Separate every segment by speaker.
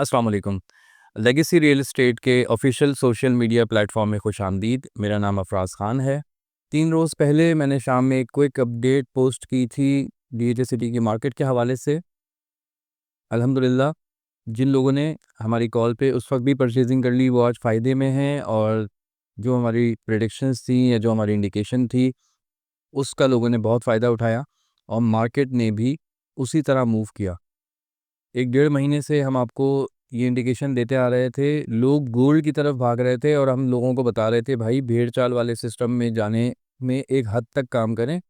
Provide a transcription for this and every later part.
Speaker 1: अस्सलाम वालेकुम। Legacy real estate के ऑफिशियल सोशल मीडिया प्लेटफॉर्म में खुशामदीद। मेरा नाम अफराज ख़ान है। 3 रोज़ पहले मैंने शाम में एक क्विक अपडेट पोस्ट की थी डीएचे सिटी की मार्केट के हवाले से। अल्हम्दुलिल्लाह जिन लोगों ने हमारी कॉल पे उस वक्त भी परचेजिंग कर ली वो आज फ़ायदे में हैं, और जो हमारी प्रेडिक्शंस थी या जो हमारी इंडिकेशन थी उसका लोगों ने बहुत फ़ायदा उठाया और मार्केट ने भी उसी तरह मूव किया। 1 डेढ़ महीने से हम आपको ये इंडिकेशन देते आ रहे थे, लोग गोल्ड की तरफ भाग रहे थे और हम लोगों को बता रहे थे भाई भेड़-चाल वाले सिस्टम में जाने में एक हद तक काम करें,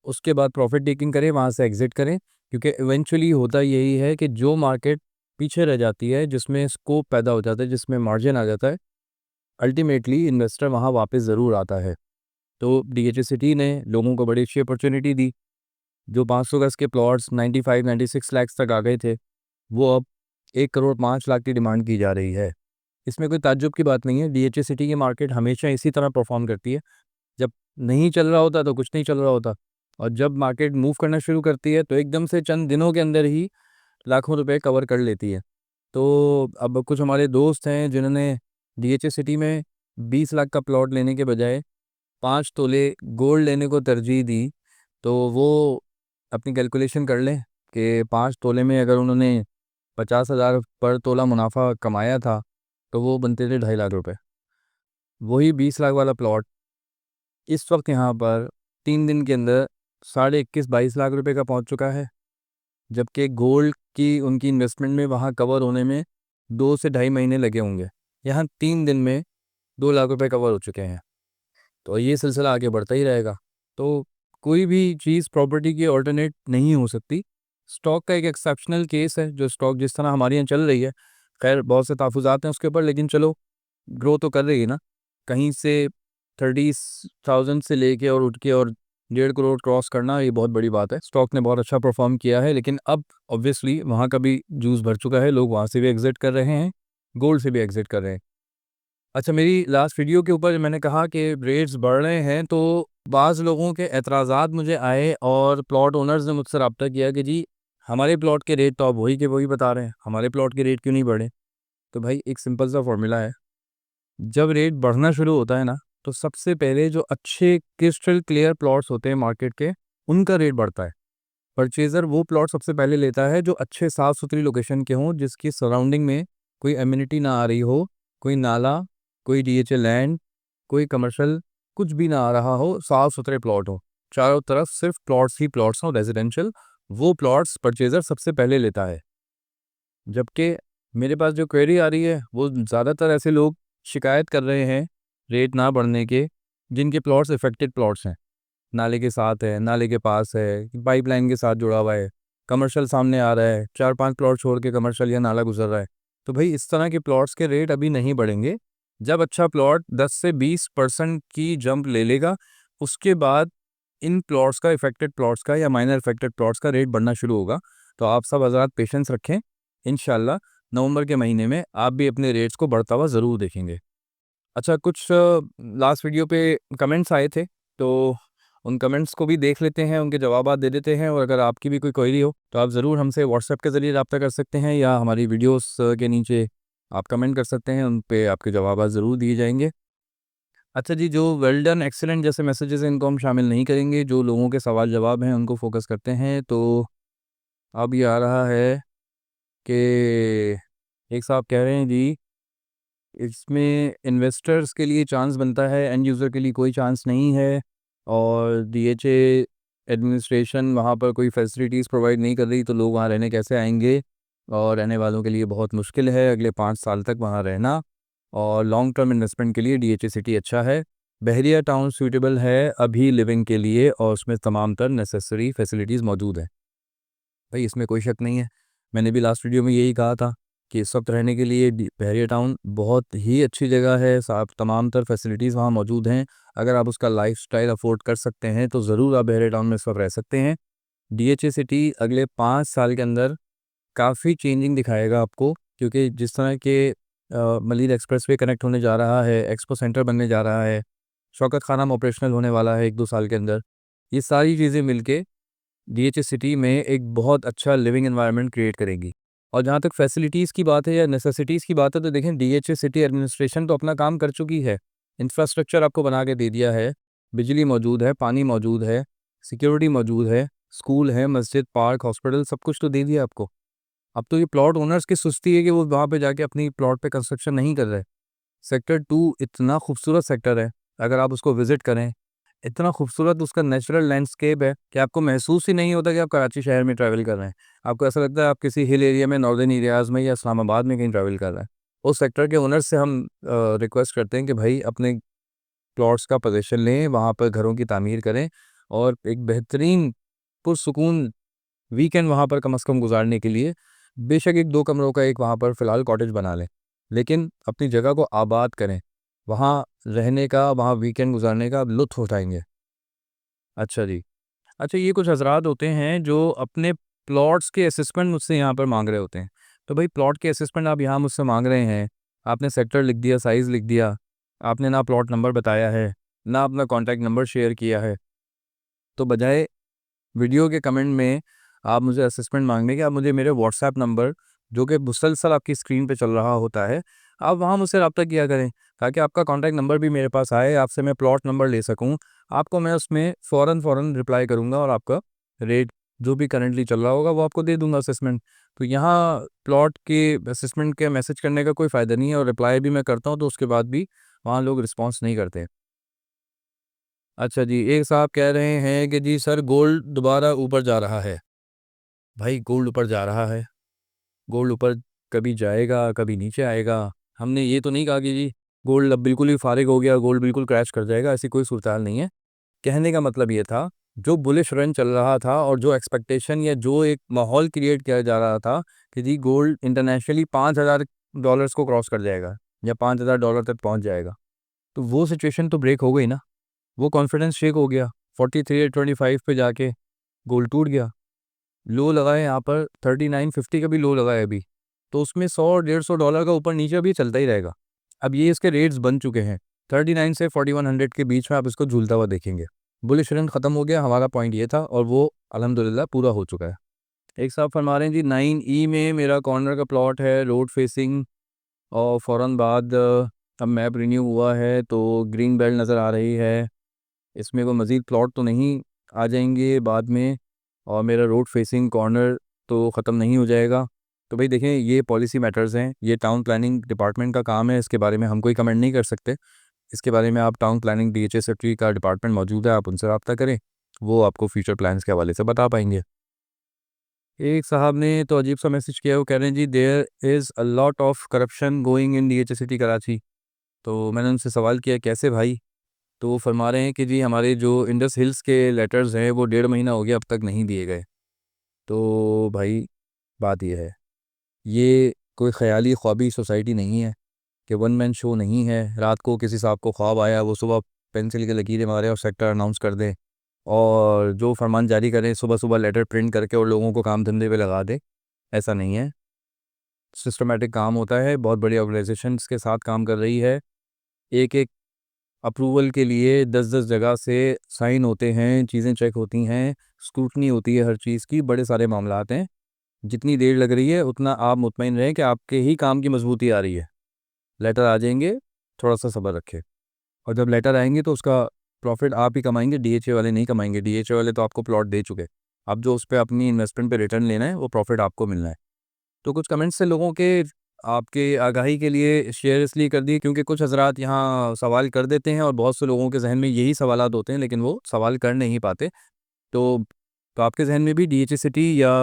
Speaker 1: उसके बाद प्रॉफ़िट टेकिंग करें, वहाँ से एग्ज़िट करें, क्योंकि इवेंचुअली होता यही है कि जो मार्केट पीछे रह जाती है, जिसमें स्कोप पैदा हो जाता है, जिसमें मार्जिन आ जाता है, अल्टीमेटली इन्वेस्टर वहाँ वापस ज़रूर आता है। तो डीएचए सिटी ने लोगों को बड़ी अच्छी अपॉर्चुनिटी दी। जो 500 गज़ के प्लॉट्स 95-96 लाख तक आ गए थे, वो अब 1 करोड़ 5 लाख की डिमांड की जा रही है। इसमें कोई ताज्जुब की बात नहीं है, डीएचए सिटी की मार्केट हमेशा इसी तरह परफ़ॉर्म करती है। जब नहीं चल रहा होता तो कुछ नहीं चल रहा होता, और जब मार्केट मूव करना शुरू करती है तो एकदम से चंद दिनों के अंदर ही लाखों रुपए कवर कर लेती है। तो अब कुछ हमारे दोस्त हैं जिन्होंने डीएचए सिटी में 20 लाख का प्लॉट लेने के बजाय 5 तोले गोल्ड लेने को तरजीह दी, तो वो अपनी कैलकुलेशन कर लें कि 5 तोले में अगर उन्होंने 50,000 पर तोला मुनाफा कमाया था, तो वो बनते थे 2.5 लाख रुपए। वही 20 लाख वाला प्लॉट इस वक्त यहाँ पर 3 दिन के अंदर 21.5-22 लाख रुपए का पहुँच चुका है, जबकि गोल्ड की उनकी इन्वेस्टमेंट में वहाँ कवर होने में 2 से ढाई महीने लगे होंगे। यहाँ 3 दिन में 2 लाख रुपए कवर हो चुके हैं। तो ये सिलसिला आगे बढ़ता ही रहेगा। तो कोई भी चीज़ प्रॉपर्टी की ऑल्टरनेट नहीं हो सकती। स्टॉक का एक एक्सेप्शनल केस है, जो स्टॉक जिस तरह हमारे यहाँ चल रही है। खैर बहुत से तहफ़्फ़ुज़ात हैं उसके ऊपर, लेकिन चलो ग्रो तो कर रही है ना। कहीं से 30,000 से लेके और उठ के और 1.5 करोड़ क्रॉस करना ये बहुत बड़ी बात है। स्टॉक ने बहुत अच्छा परफ़ॉर्म किया है, लेकिन अब ऑब्वियसली वहाँ का भी जूस भर चुका है। लोग वहाँ से भी एग्ज़िट कर रहे हैं, गोल्ड से भी एग्ज़िट कर रहे हैं। अच्छा, मेरी लास्ट वीडियो के ऊपर मैंने कहा कि रेट्स बढ़ रहे हैं, तो बाज़ लोगों के एतराज़ात मुझे आए और प्लॉट ओनर्स ने मुझसे रब्ता किया कि जी हमारे प्लॉट के रेट तो आप वही के वही बता रहे हैं, हमारे प्लॉट के रेट क्यों नहीं बढ़े? तो भाई एक सिंपल सा फ़ॉर्मूला है, जब रेट बढ़ना शुरू होता है ना, तो सबसे पहले जो अच्छे क्रिस्टल क्लियर प्लॉट्स होते हैं मार्केट के, उनका रेट बढ़ता है। परचेज़र वो प्लॉट सबसे पहले लेता है जो अच्छे साफ़-सुथरी लोकेशन के हों, जिसकी सराउंडिंग में कोई एमिनिटी ना आ रही हो, कोई नाला, कोई डीएचए लैंड, कोई कमर्शियल कुछ भी ना आ रहा हो, साफ़-सुथरे प्लॉट हों। चारों तरफ सिर्फ़ प्लॉट्स ही प्लॉट्स हों रेज़िडेंशियल, वो प्लॉट्स परचेज़र सबसे पहले लेता है। जबकि मेरे पास जो क्वेरी आ रही है, वो ज़्यादातर ऐसे लोग शिकायत कर रहे हैं रेट ना बढ़ने के, जिनके प्लॉट्स अफ़ेक्टेड प्लॉट्स हैं। नाले के साथ है, नाले के पास है, पाइपलाइन के साथ जुड़ा हुआ है, कमर्शियल सामने आ रहा है, 4-5 प्लॉट छोड़ के कमर्शियल या नाला गुज़र रहा है। तो भई इस तरह के प्लॉट्स के रेट अभी नहीं बढ़ेंगे। जब अच्छा प्लॉट 10 से 20% की जंप ले लेगा, उसके बाद इन प्लॉट्स का अफ़ेक्टेड प्लॉट्स का या माइनर अफ़ेक्टेड प्लॉट्स का रेट बढ़ना शुरू होगा। तो आप सब हज़रात पेशेंस रखें, इंशाअल्लाह नवंबर के महीने में आप भी अपने रेट्स को बढ़ता हुआ ज़रूर देखेंगे। अच्छा, कुछ लास्ट वीडियो पे कमेंट्स आए थे, तो उन कमेंट्स को भी देख लेते हैं, उनके जवाबात दे देते हैं, और अगर आपकी भी कोई क्वेरी हो तो आप ज़रूर हमसे व्हाट्सएप के ज़रिए रब्ता कर सकते हैं, या हमारी वीडियोस के नीचे आप कमेंट कर सकते हैं, उन पे आपके जवाबात ज़रूर दिए जाएंगे। अच्छा जी, जो वेल डन, एक्सीलेंट जैसे मैसेजेस हैं इनको हम शामिल नहीं करेंगे, जो लोगों के सवाल जवाब हैं उनको फोकस करते हैं। तो अब ये आ रहा है कि एक साहब कह रहे हैं जी इसमें इन्वेस्टर्स के लिए चांस बनता है, एंड यूज़र के लिए कोई चांस नहीं है, और डीएचए एडमिनिस्ट्रेशन वहाँ पर कोई फैसिलिटीज़ प्रोवाइड नहीं कर रही, तो लोग वहाँ रहने कैसे आएंगे? और रहने वालों के लिए बहुत मुश्किल है अगले 5 साल तक वहाँ रहना, और लॉन्ग टर्म इन्वेस्टमेंट के लिए डीएचए सिटी अच्छा है। बहरिया टाउन सूटेबल है अभी लिविंग के लिए, और उसमें तमाम तर नेसेसरी फैसिलिटीज़ मौजूद हैं। भाई इसमें कोई शक नहीं है। मैंने भी लास्ट वीडियो में यही कहा था कि इस वक्त रहने के लिए बहरिया टाउन बहुत ही अच्छी जगह है, साफ तमाम तर फैसिलिटीज़ वहाँ मौजूद हैं। अगर आप उसका लाइफस्टाइल अफोर्ड कर सकते हैं तो ज़रूर आप बहरिया टाउन में इस वक्त रह सकते हैं। डीएचए सिटी अगले 5 साल के अंदर काफ़ी चेंजिंग दिखाएगा आपको, क्योंकि जिस तरह के मलिर एक्सप्रेसवे कनेक्ट होने जा रहा है, एक्सपो सेंटर बनने जा रहा है, शौकत खाना ऑपरेशनल होने वाला है 1-2 साल के अंदर, ये सारी चीज़ें मिलके डीएचए सिटी में एक बहुत अच्छा लिविंग एनवायरनमेंट क्रिएट करेंगी। और जहाँ तक फैसिलिटीज़ की बात है या नेसेसिटीज़ की बात है तो देखें डीएचए सिटी एडमिनिस्ट्रेशन तो अपना काम कर चुकी है। इंफ्रास्ट्रक्चर आपको बना के दे दिया है, बिजली मौजूद है, पानी मौजूद है, सिक्योरिटी मौजूद है, स्कूल है, मस्जिद, पार्क, हॉस्पिटल सब कुछ तो दे दिया आपको। अब तो ये प्लॉट ओनर्स की सुस्ती है कि वो वहाँ पे जाके अपनी प्लॉट पे कंस्ट्रक्शन नहीं कर रहे। सेक्टर 2 इतना खूबसूरत सेक्टर है, अगर आप उसको विज़िट करें, इतना खूबसूरत उसका नेचुरल लैंडस्केप है कि आपको महसूस ही नहीं होता कि आप कराची शहर में ट्रैवल कर रहे हैं। आपको ऐसा लगता है आप किसी हिल एरिया में, नॉर्दर्न एरियाज़ में या इस्लामाबाद में कहीं ट्रैवल कर रहे हैं। उस सेक्टर के ओनर से हम रिक्वेस्ट करते हैं कि भाई अपने प्लॉट्स का पोज़ीशन लें, वहाँ पर घरों की तामीर करें और एक बेहतरीन पुरसुकून वीकेंड वहाँ पर कम से कम गुज़ारने के लिए बेशक 1-2 कमरों का एक वहाँ पर फ़िलहाल कॉटेज बना लें। लेकिन अपनी जगह को आबाद करें, वहाँ रहने का, वहाँ वीकेंड गुज़ारने का आप लुत्फ़ उठाएँगे। अच्छा जी। अच्छा, ये कुछ हज़रात होते हैं जो अपने प्लॉट्स के असेसमेंट मुझसे यहाँ पर माँग रहे होते हैं। तो भाई प्लॉट के असेसमेंट आप यहाँ मुझसे माँग रहे हैं, आपने सेक्टर लिख दिया, साइज़ लिख दिया, आपने ना प्लॉट नंबर बताया है, ना अपना कॉन्टैक्ट नंबर शेयर किया है। तो बजाय वीडियो के कमेंट में आप मुझे असेसमेंट माँगने के, आप मुझे मेरे व्हाट्सएप नंबर जो कि मुसलसल आपकी स्क्रीन पे चल रहा होता है, आप वहाँ मुझसे रब्ता किया करें ताकि आपका कॉन्टैक्ट नंबर भी मेरे पास आए, आपसे मैं प्लॉट नंबर ले सकूँ। आपको मैं उसमें फ़ौरन रिप्लाई करूँगा और आपका रेट जो भी करंटली चल रहा होगा वो आपको दे दूँगा असेसमेंट। तो यहाँ प्लॉट के असेसमेंट के मैसेज करने का कोई फ़ायदा नहीं है और रिप्लाई भी मैं करता हूँ तो उसके बाद भी वहाँ लोग रिस्पॉन्स नहीं करते। अच्छा जी, एक साहब कह रहे हैं कि जी सर गोल्ड दोबारा ऊपर जा रहा है। भाई गोल्ड ऊपर जा रहा है, गोल्ड ऊपर कभी जाएगा, कभी नीचे आएगा। हमने ये तो नहीं कहा कि जी गोल्ड अब बिल्कुल ही फ़ारिग हो गया, गोल्ड बिल्कुल क्रैश कर जाएगा, ऐसी कोई सूरत-हाल नहीं है। कहने का मतलब ये था, जो बुलिश रन चल रहा था और जो एक्सपेक्टेशन या जो एक माहौल क्रिएट किया जा रहा था कि जी गोल्ड इंटरनेशनली $5,000 को क्रॉस कर जाएगा या $5,000 तक पहुँच जाएगा। तो वो सिचुएशन तो ब्रेक हो गई ना, वो कॉन्फिडेंस शेक हो गया, 43.25 पे जाके गोल्ड टूट गया। लो लगा है यहाँ पर 39.50 का भी लो लगा है अभी। तो उसमें $100-150 का ऊपर-नीचे भी चलता ही रहेगा। अब ये इसके रेट्स बन चुके हैं। 39 से 4100 के बीच में आप इसको झूलता हुआ देखेंगे। बुलिश रन खत्म हो गया, हमारा पॉइंट ये था और वो अल्हम्दुलिल्लाह पूरा हो चुका है। एक साहब फरमा रहे हैं जी 9E में मेरा कॉर्नर का प्लॉट है, रोड फेसिंग और फ़ौरन बाद अब मैप रिन्यू हुआ है तो ग्रीन बेल्ट नज़र आ रही है। इसमें कोई मज़ीद प्लॉट तो नहीं आ जाएँगे बाद में और मेरा रोड फेसिंग कॉर्नर तो ख़त्म नहीं हो जाएगा। तो भाई देखें ये पॉलिसी मैटर्स हैं, ये टाउन प्लानिंग डिपार्टमेंट का काम है, इसके बारे में हम कोई कमेंट नहीं कर सकते। इसके बारे में आप टाउन प्लानिंग डीएचए सेक्रेटरी का डिपार्टमेंट मौजूद है, आप उनसे रब्ता करें, वो आपको फ्यूचर प्लान्स के हवाले से बता पाएँगे। एक साहब ने तो अजीब-सा मैसेज किया, वो कह रहे हैं जी there is a lot of corruption going in DHA city Karachi. तो मैंने उनसे सवाल किया कैसे भाई? तो वो फरमा रहे हैं कि जी हमारे जो इंडस हिल्स के लेटर्स हैं वो 1.5 महीना हो गया अब तक नहीं दिए गए। तो भाई बात ये है, ये कोई ख़याली ख्वाबी सोसाइटी नहीं है कि वन मैन शो नहीं है, रात को किसी साहब को ख्वाब आया वो सुबह पेंसिल की लकीरें मारे और सेक्टर अनाउंस कर दें और जो फरमान जारी करें सुबह-सुबह लेटर प्रिंट करके और लोगों को काम धंधे पे लगा दें, ऐसा नहीं है। सिस्टमैटिक काम होता है, बहुत बड़ी ऑर्गेनाइजेशंस के साथ काम कर रही है। एक-एक अप्रूवल के लिए 10-10 जगह से साइन होते हैं, चीज़ें चेक होती हैं, स्क्रूटनी होती है हर चीज़ की, बड़े सारे मामलात हैं। जितनी देर लग रही है उतना आप मुतमईन रहें कि आपके ही काम की मज़बूती आ रही है। लेटर आ जाएँगे, थोड़ा-सा सब्र रखें और जब लेटर आएँगे तो उसका प्रॉफ़िट आप ही कमाएँगे, डीएचए वाले नहीं कमाएँगे। डीएचए वाले तो आपको प्लॉट दे चुके। अब जो उस पे अपनी इन्वेस्टमेंट पे रिटर्न लेना है, वो प्रॉफ़िट आपको मिलना है। तो कुछ कमेंट्स से लोगों के आपके आगाही के लिए शेयर इसलिए कर दिए क्योंकि कुछ हज़रात यहाँ सवाल कर देते हैं और बहुत से लोगों के ज़हन में यही सवालात होते हैं लेकिन वो सवाल कर नहीं पाते। तो आपके ज़हन में भी डीएचए सिटी या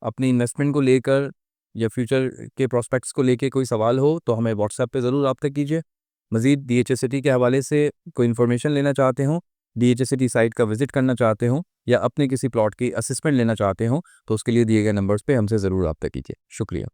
Speaker 1: अपनी इन्वेस्टमेंट को लेकर या फ्यूचर के प्रॉस्पेक्ट्स को लेके कोई सवाल हो तो हमें व्हाट्सएप पे ज़रूर राब्ता कीजिए। मज़ीद डीएचए सिटी के हवाले से कोई इन्फॉर्मेशन लेना चाहते हों, डीएचए सिटी साइट का विज़िट करना चाहते हों या अपने किसी प्लॉट की असेसमेंट लेना चाहते हों, तो उसके लिए दिए गए नंबर्स पे हमसे ज़रूर राब्ता कीजिए। शुक्रिया।